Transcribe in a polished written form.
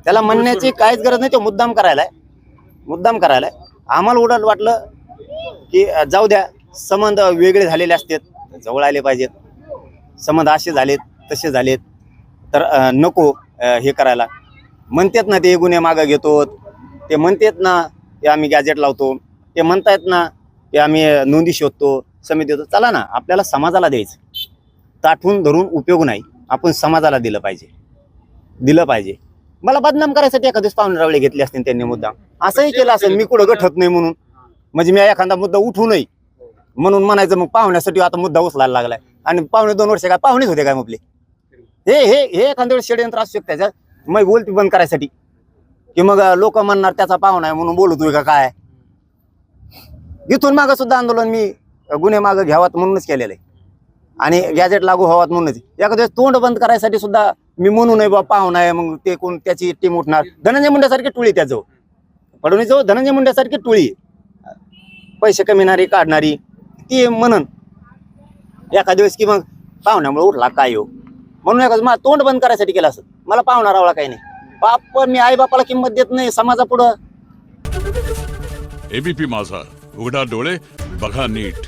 त्याला म्हणण्याची काहीच गरज नाही. तो मुद्दाम करायलाय. आम्हाला उडत वाटलं की जाऊ द्या, संबंध वेगळे झालेले असतात, जवळ आले पाहिजेत. संबंध असे झालेत तसे झालेत तर नको हे करायला. म्हणतात ना ते गुन्हे मागं घेतो, ते म्हणतात ना ते आम्ही गॅजेट लावतो, ते म्हणतायत ना की आम्ही नोंदी शोधतो, समिती देतो. चला ना, आपल्याला समाजाला द्यायचं. ताठवून धरून उपयोग नाही, आपण समाजाला दिलं पाहिजे. मला बदनाम करायसाठी एखादेच पाहुणरावळे घेतले असतील त्यांनी मुद्दा, असंही केलं असेल. मी कुठं गठत नाही म्हणून, म्हणजे मी एखादा मुद्दा उठू नये म्हणून म्हणायचं. मग पाहुण्यासाठी आता मुद्दा उचलायला लागलाय. आणि पाहुणे 2 वर्ष काय पाहुणेच होते काय आपले? हे एखाद्या वेळेस षडयंत्र असू शकते त्याच्यात. मग बोलती बंद करायसाठी की मग लोक म्हणणार त्याचा पाहुणा आहे म्हणून बोलतोय का काय. इथून मागं सुद्धा आंदोलन मी गुन्हे मागं घ्यावात म्हणूनच केलेलं आहे आणि गॅजेट लागू व्हावात म्हणूनच. एखाद्या तोंड बंद करायसाठी सुद्धा मी म्हणू नये बाबा पाहुणा आहे, मग ते कोण त्याची टीम उठणार. धनंजय मुंडेसारखी टोळी त्याजवळ, फडणवीसजवळ धनंजय मुंडेसारखी टोळी, पैसे कमिणारी काढणारी, ती म्हणून एखाद्या वेळेस की मग पाहुण्यामुळे उठला काय हो म्हणून एखादं मला तोंड बंद करायसाठी केलं असं. मला पाहुणा रावळा काही नाही. बाप मी आई बापाला किंमत देत नाही समाजापुढं. एबीपी माझा, उघडा डोळे बघा नीट.